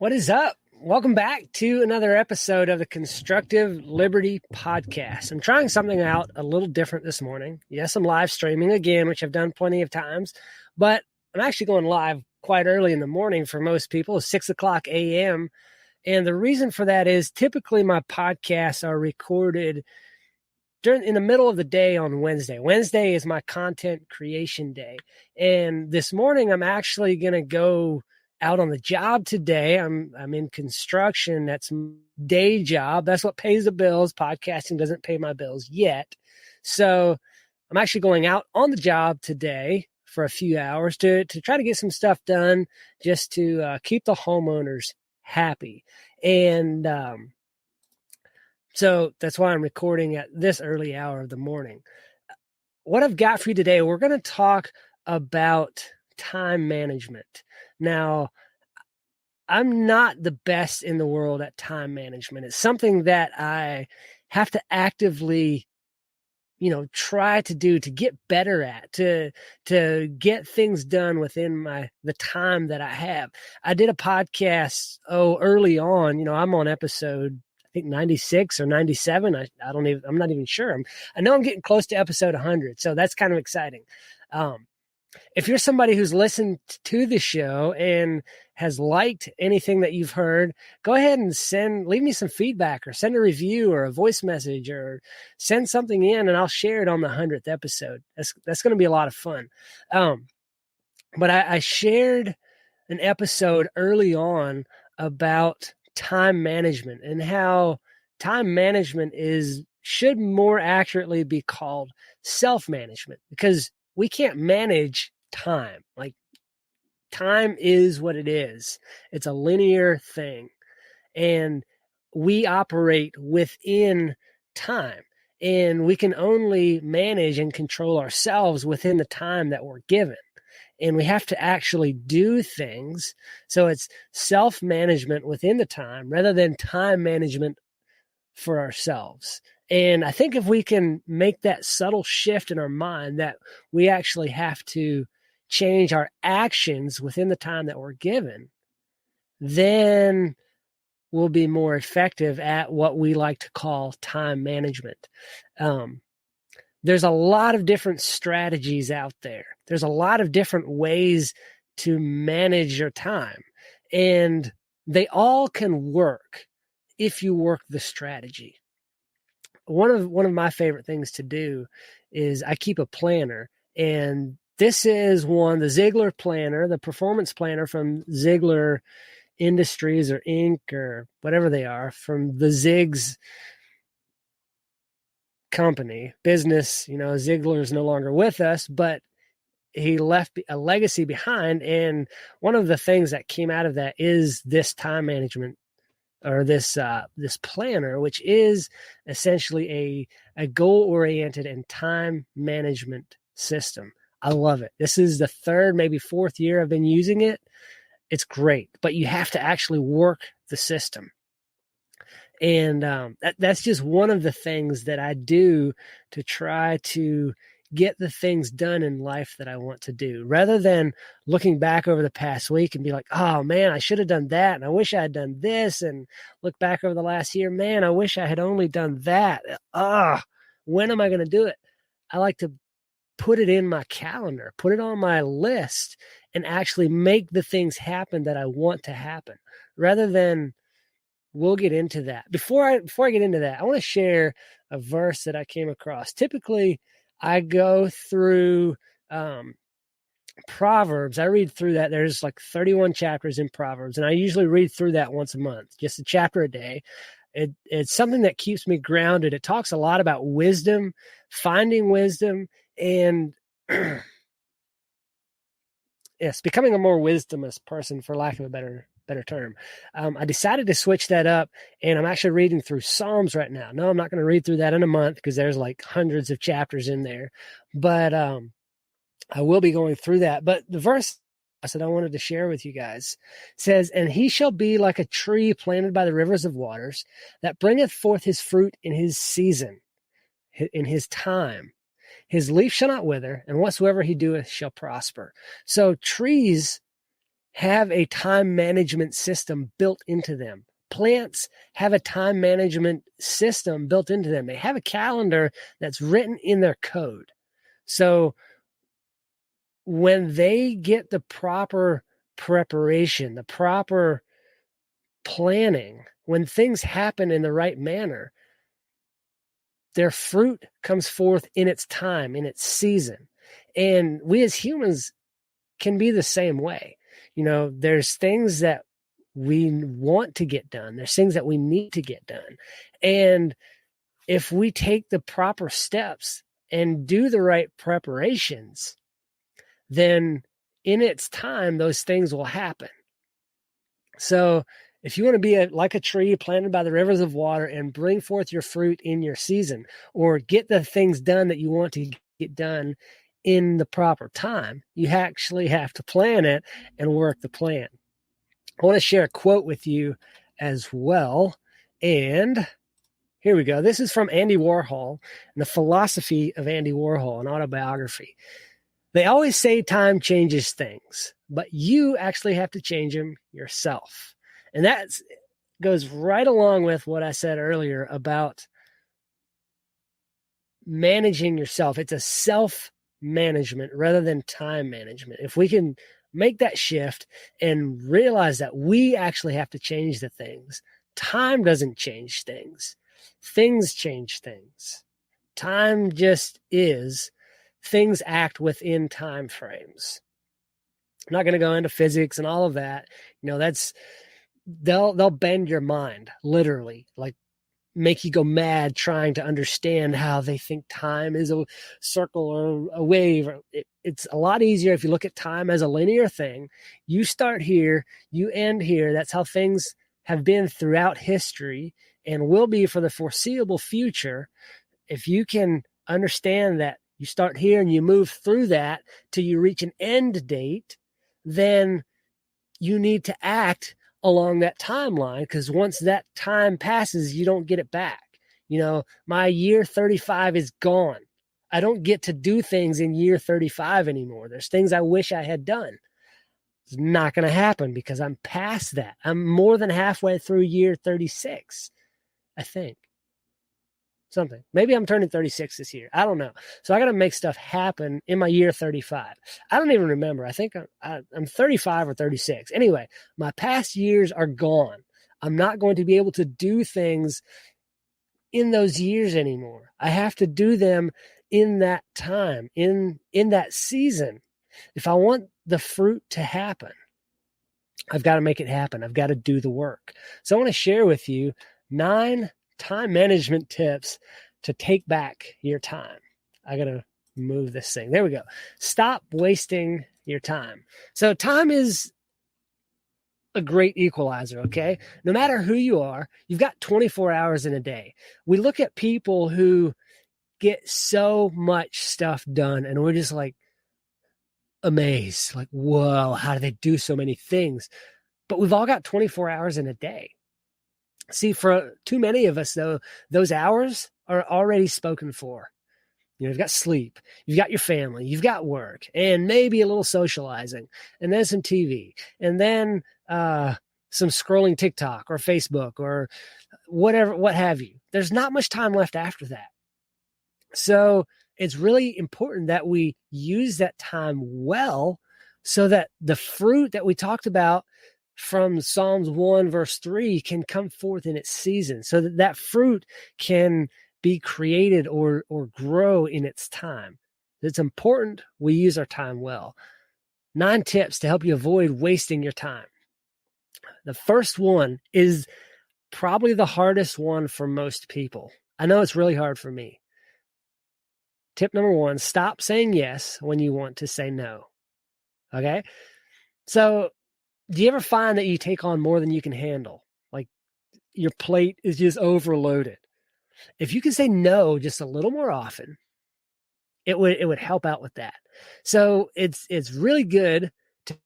What is up? Welcome back to another episode of the Constructive Liberty Podcast. I'm trying something out a little different this morning. Yes, I'm live streaming again, which I've done plenty of times, but I'm actually going live quite early in the morning for most people, 6 o'clock a.m. And the reason for that is typically my podcasts are recorded in the middle of the day on Wednesday. Wednesday is my content creation day. And this morning, I'm actually going to go out on the job today. I'm in construction. That's day job. That's what pays the bills. Podcasting doesn't pay my bills yet. So I'm actually going out on the job today for a few hours to try to get some stuff done just to keep the homeowners happy. And so that's why I'm recording at this early hour of the morning. What I've got for you today, we're going to talk about time management. Now, I'm not the best in the world at time management. It's something that I have to actively, try to do, to get better at, to get things done within the time that I have. I did a podcast early on. I'm on episode I think 96 or 97. I'm not even sure. I know I'm getting close to episode 100, so that's kind of exciting. If you're somebody who's listened to the show and has liked anything that you've heard, go ahead and leave me some feedback or send a review or a voice message or send something in and I'll share it on the 100th episode. That's going to be a lot of fun. But I shared an episode early on about time management and how time management should more accurately be called self-management, because we can't manage time. Like, time is what it is. It's a linear thing. And we operate within time. And we can only manage and control ourselves within the time that we're given. And we have to actually do things. So it's self-management within the time rather than time management for ourselves. And I think if we can make that subtle shift in our mind that we actually have to change our actions within the time that we're given, then we'll be more effective at what we like to call time management. There's a lot of different strategies out there. There's a lot of different ways to manage your time, and they all can work if you work the strategy. One of my favorite things to do is I keep a planner, and this is the Ziegler planner, the performance planner from Ziegler Industries or Inc. or whatever they are, from the Ziggs company business. Ziegler's no longer with us, but he left a legacy behind. And one of the things that came out of that is this time management, or this planner, which is essentially a goal-oriented and time management system. I love it. This is the third, maybe fourth year I've been using it. It's great, but you have to actually work the system. And that's just one of the things that I do to try to get the things done in life that I want to do, rather than looking back over the past week and be like, oh man, I should have done that. And I wish I had done this, and look back over the last year, man, I wish I had only done that. When am I going to do it? I like to put it in my calendar, put it on my list, and actually make the things happen that I want to happen, rather than we'll get into that. Before I get into that, I want to share a verse that I came across. Typically, I go through Proverbs. I read through that. There's like 31 chapters in Proverbs, and I usually read through that once a month, just a chapter a day. It's something that keeps me grounded. It talks a lot about wisdom, finding wisdom, and yes, becoming a more wisdomous person, for lack of a better term. I decided to switch that up, and I'm actually reading through Psalms right now. No, I'm not going to read through that in a month because there's like hundreds of chapters in there, but I will be going through that. But the verse I wanted to share with you guys says, "And he shall be like a tree planted by the rivers of waters, that bringeth forth his fruit in his season, in his time. His leaf shall not wither, and whatsoever he doeth shall prosper." So trees have a time management system built into them. Plants have a time management system built into them. They have a calendar that's written in their code. So when they get the proper preparation, the proper planning, when things happen in the right manner, their fruit comes forth in its time, in its season. And we as humans can be the same way. There's things that we want to get done. There's things that we need to get done. And if we take the proper steps and do the right preparations, then in its time, those things will happen. So if you want to be like a tree planted by the rivers of water and bring forth your fruit in your season, or get the things done that you want to get done in the proper time, you actually have to plan it and work the plan. I want to share a quote with you as well. And here we go. This is from Andy Warhol and the philosophy of Andy Warhol, an autobiography. They always say time changes things, but you actually have to change them yourself. And that goes right along with what I said earlier about managing yourself. It's a self-management rather than time management. If we can make that shift and realize that we actually have to change the things. Time doesn't change things. Things change things. Time just is. Things act within time frames. I'm not going to go into physics and all of that. They'll bend your mind, literally, like make you go mad trying to understand how they think time is a circle or a wave. It's a lot easier if you look at time as a linear thing. You start here, you end here. That's how things have been throughout history and will be for the foreseeable future. If you can understand that you start here and you move through that till you reach an end date, then you need to act along that timeline, because once that time passes, you don't get it back. My year 35 is gone. I don't get to do things in year 35 anymore. There's things I wish I had done. It's not going to happen because I'm past that. I'm more than halfway through year 36, I think. Something. Maybe I'm turning 36 this year. I don't know. So I got to make stuff happen in my year 35. I don't even remember. I think I'm 35 or 36. Anyway, my past years are gone. I'm not going to be able to do things in those years anymore. I have to do them in that time, in that season. If I want the fruit to happen, I've got to make it happen. I've got to do the work. So I want to share with you 9 time management tips to take back your time. I got to move this thing. There we go. Stop wasting your time. So time is a great equalizer, okay? No matter who you are, you've got 24 hours in a day. We look at people who get so much stuff done and we're just like amazed, like, whoa, how do they do so many things? But we've all got 24 hours in a day. See, for too many of us, though, those hours are already spoken for. You've got sleep, you've got your family, you've got work, and maybe a little socializing, and then some TV, and then some scrolling TikTok or Facebook or whatever, what have you. There's not much time left after that. So it's really important that we use that time well so that the fruit that we talked about from Psalms 1 verse 3 can come forth in its season, so that that fruit can be created or grow in its time. It's important we use our time well. 9 tips to help you avoid wasting your time. The first one is probably the hardest one for most people. I know it's really hard for me. Tip number 1, stop saying yes when you want to say no. Okay? So do you ever find that you take on more than you can handle? Like your plate is just overloaded. If you can say no just a little more often, it would help out with that. So it's really good to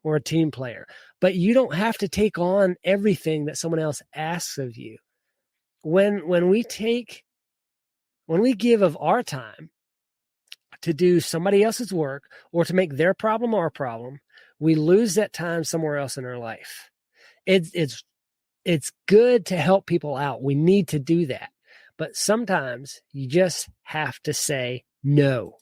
or a team player, but you don't have to take on everything that someone else asks of you. When we give of our time to do somebody else's work or to make their problem our problem, we lose that time somewhere else in our life. It's good to help people out. We need to do that. But sometimes you just have to say no.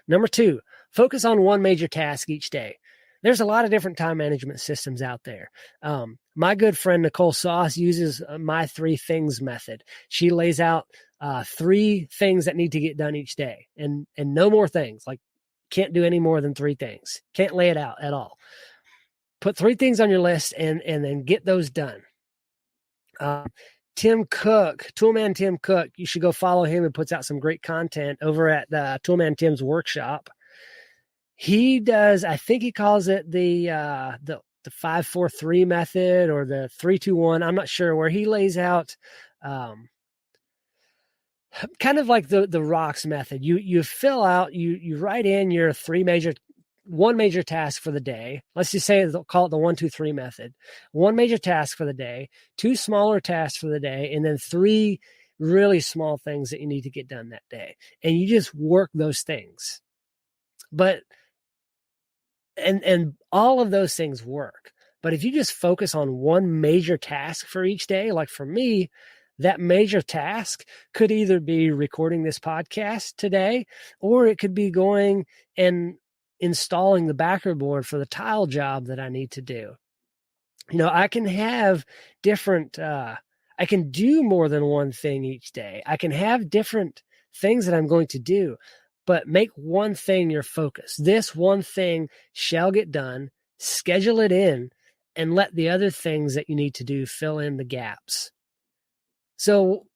Number 2, focus on one major task each day. There's a lot of different time management systems out there. My good friend Nicole Sauce uses my 3 things method. She lays out 3 things that need to get done each day, and no more things. Like, can't do any more than 3 things. Can't lay it out at all. Put 3 things on your list and then get those done. Tim Cook, Toolman Tim Cook, you should go follow him. He puts out some great content over at the Toolman Tim's workshop. He does, I think he calls it the 5-4-3 method or the 3-2-1. I'm not sure, where he lays out kind of like the rocks method. You fill out, you write in your one major task for the day. Let's just say, call it the 1-2-3 method. One major task for the day, 2 smaller tasks for the day, and then 3 really small things that you need to get done that day. And you just work those things. But and all of those things work. But if you just focus on one major task for each day, like for me, that major task could either be recording this podcast today, or it could be going and installing the backer board for the tile job that I need to do. I can have different, I can do more than one thing each day. I can have different things that I'm going to do, but make one thing your focus. This one thing shall get done, schedule it in, and let the other things that you need to do fill in the gaps. So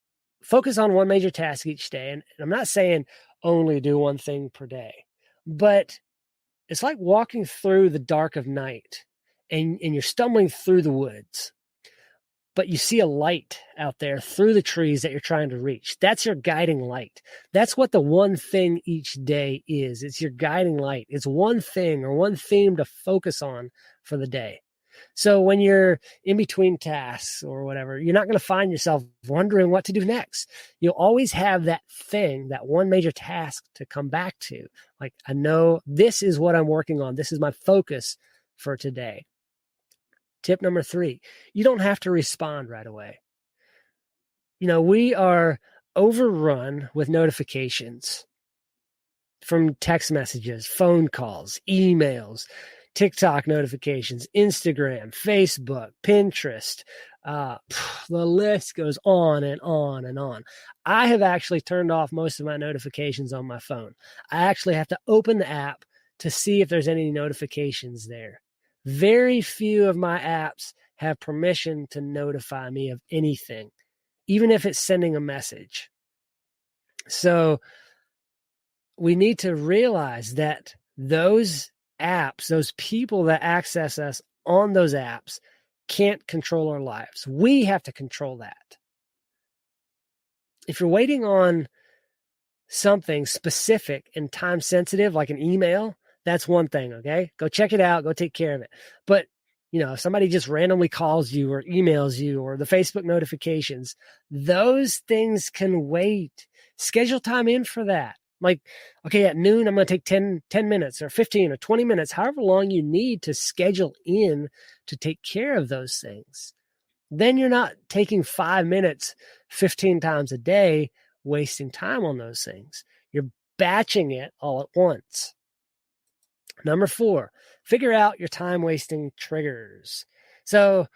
focus on one major task each day. And I'm not saying only do one thing per day, but it's like walking through the dark of night and you're stumbling through the woods, but you see a light out there through the trees that you're trying to reach. That's your guiding light. That's what the one thing each day is. It's your guiding light. It's one thing or one theme to focus on for the day. So when you're in between tasks or whatever, you're not going to find yourself wondering what to do next. You'll always have that thing, that one major task to come back to. Like, I know this is what I'm working on. This is my focus for today. Tip number 3, you don't have to respond right away. We are overrun with notifications from text messages, phone calls, emails, TikTok notifications, Instagram, Facebook, Pinterest. The list goes on and on and on. I have actually turned off most of my notifications on my phone. I actually have to open the app to see if there's any notifications there. Very few of my apps have permission to notify me of anything, even if it's sending a message. So we need to realize that those apps, those people that access us on those apps, can't control our lives. We have to control that. If you're waiting on something specific and time sensitive, like an email, that's one thing, okay? Go check it out, go take care of it. But, if somebody just randomly calls you or emails you, or the Facebook notifications, those things can wait. Schedule time in for that. Like, okay, at noon, I'm going to take 10 minutes or 15 or 20 minutes, however long you need to schedule in to take care of those things. Then you're not taking 5 minutes 15 times a day, wasting time on those things. You're batching it all at once. Number 4, figure out your time-wasting triggers. So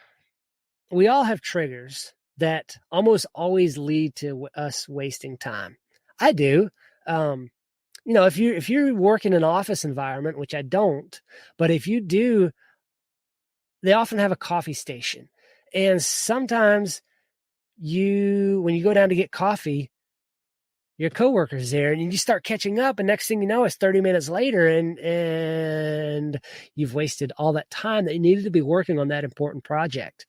we all have triggers that almost always lead to us wasting time. I do. If you work in an office environment, which I don't, but if you do, they often have a coffee station. And sometimes when you go down to get coffee, your coworker's there and you start catching up, and next thing you know, it's 30 minutes later and you've wasted all that time that you needed to be working on that important project.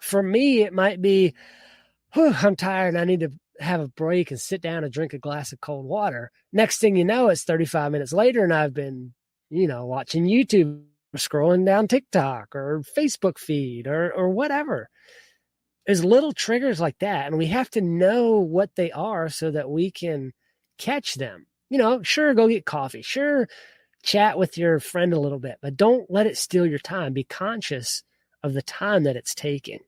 For me, it might be, I'm tired and I need to have a break and sit down and drink a glass of cold water. Next thing you know, it's 35 minutes later and I've been, watching YouTube, or scrolling down TikTok or Facebook feed or whatever. There's little triggers like that, and we have to know what they are so that we can catch them. Sure, go get coffee. Sure, chat with your friend a little bit, but don't let it steal your time. Be conscious of the time that it's taking.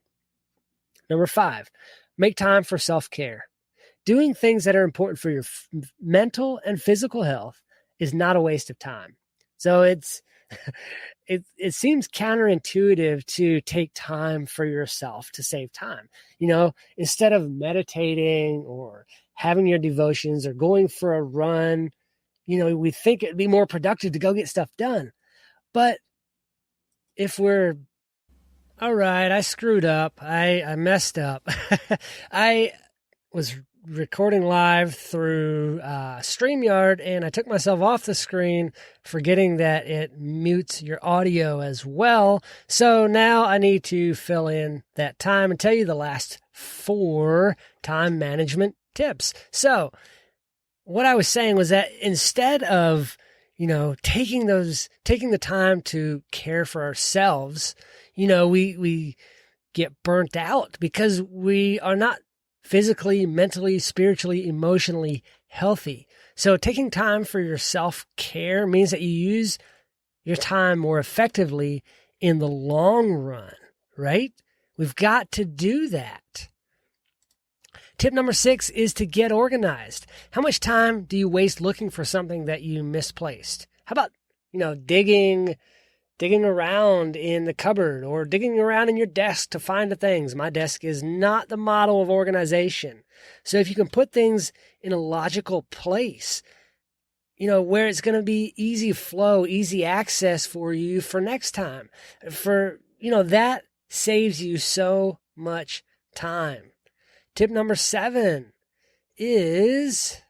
Number 5, make time for self-care. Doing things that are important for your mental and physical health is not a waste of time. So it seems counterintuitive to take time for yourself to save time. Instead of meditating or having your devotions or going for a run, we think it'd be more productive to go get stuff done. But if we're all right, I screwed up. I messed up. I was recording live through StreamYard, and I took myself off the screen, forgetting that it mutes your audio as well. So now I need to fill in that time and tell you the last 4 time management tips. So what I was saying was that instead of, taking the time to care for ourselves, we get burnt out because we are not physically, mentally, spiritually, emotionally healthy. So taking time for your self-care means that you use your time more effectively in the long run, right? We've got to do that. Tip number 6 is to get organized. How much time do you waste looking for something that you misplaced? How about, digging around in the cupboard or digging around in your desk to find the things? My desk is not the model of organization. So if you can put things in a logical place, where it's going to be easy flow, easy access for you for next time, that saves you so much time. Tip number 7 is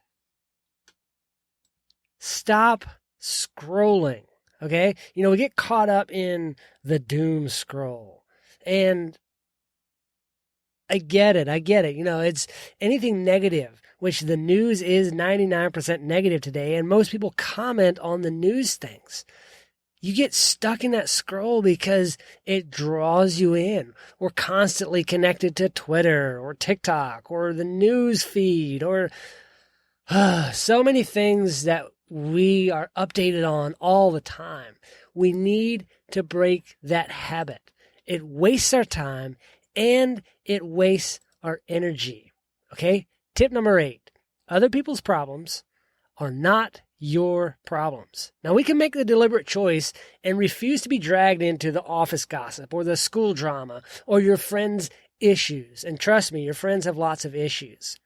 stop scrolling. Okay? We get caught up in the doom scroll. And I get it. It's anything negative, which the news is 99% negative today, and most people comment on the news things. You get stuck in that scroll because it draws you in. We're constantly connected to Twitter or TikTok or the news feed or so many things that we are updated on all the time. We need to break that habit. It wastes our time and it wastes our energy. Okay? Tip number 8, other people's problems are not your problems. Now, we can make the deliberate choice and refuse to be dragged into the office gossip or the school drama or your friends' issues. And trust me, your friends have lots of issues.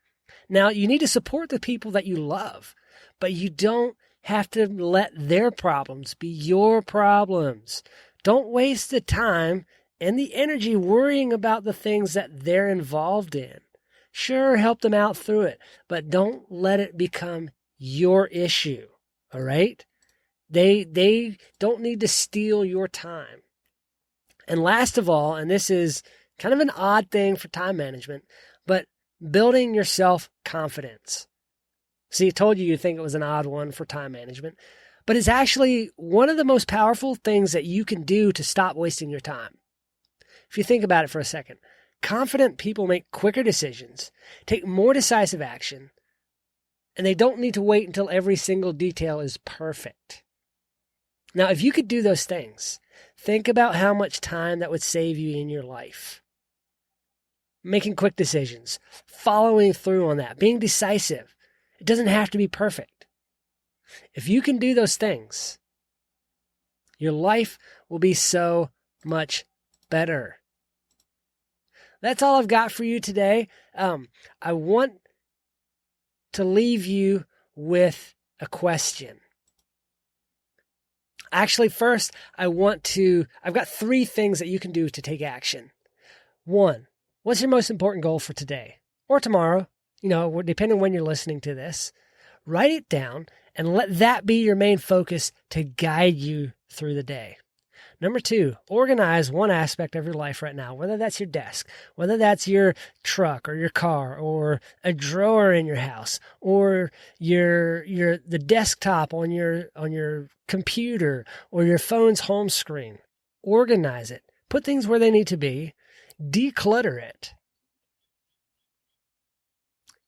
Now, you need to support the people that you love, but you don't have to let their problems be your problems. Don't waste the time and the energy worrying about the things that they're involved in. Sure, help them out through it, but don't let it become your issue, all right? They don't need to steal your time. And last of all, and this is kind of an odd thing for time management, but building your self-confidence. See, I told you think it was an odd one for time management, but it's actually one of the most powerful things that you can do to stop wasting your time. If you think about it for a second, confident people make quicker decisions, take more decisive action, and they don't need to wait until every single detail is perfect. Now, if you could do those things, think about how much time that would save you in your life. Making quick decisions, following through on that, being decisive. It doesn't have to be perfect. If you can do those things, your life will be so much better. That's all I've got for you today. I want to leave you with a question. Actually, first, I've got 3 things that you can do to take action. 1, what's your most important goal for today or tomorrow? Depending on when you're listening to this. Write it down and let that be your main focus to guide you through the day. Number 2, organize one aspect of your life right now, whether that's your desk, whether that's your truck or your car or a drawer in your house or the desktop on your computer or your phone's home screen. Organize it. Put things where they need to be. Declutter it.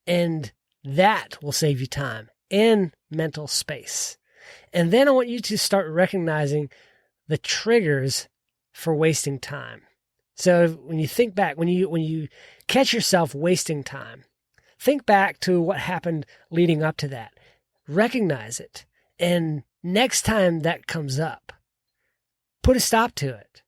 And that will save you time and mental space. And then I want you to start recognizing the triggers for wasting time. So when you think back, when you catch yourself wasting time, think back to what happened leading up to that. Recognize it. And next time that comes up, put a stop to it.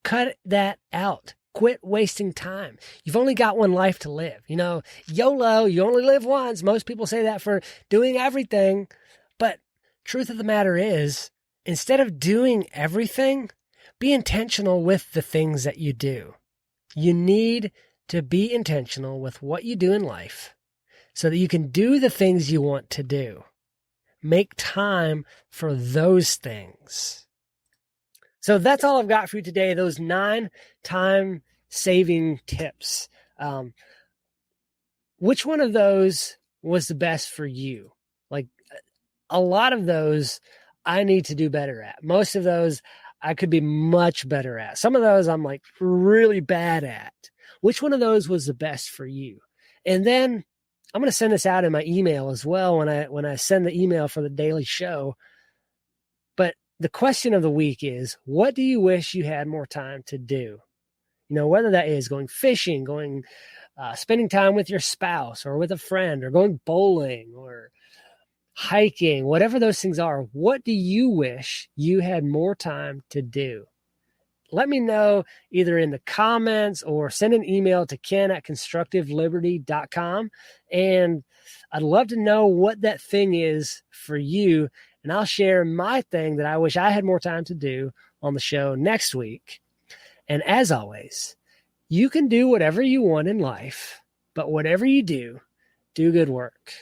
Cut that out. Quit wasting time. You've only got one life to live. YOLO, you only live once. Most people say that for doing everything. But truth of the matter is, instead of doing everything, be intentional with the things that you do. You need to be intentional with what you do in life so that you can do the things you want to do. Make time for those things. So that's all I've got for you today, those 9 time-saving tips. Which one of those was the best for you? Like, a lot of those I need to do better at. Most of those I could be much better at. Some of those I'm like really bad at. Which one of those was the best for you? And then I'm going to send this out in my email as well when I send the email for the daily show. But the question of the week is, what do you wish you had more time to do? Whether that is going fishing, going spending time with your spouse or with a friend, or going bowling or hiking, whatever those things are. What do you wish you had more time to do? Let me know either in the comments or send an email to ken@constructiveliberty.com. And I'd love to know what that thing is for you. And I'll share my thing that I wish I had more time to do on the show next week. And as always, you can do whatever you want in life, but whatever you do, do good work.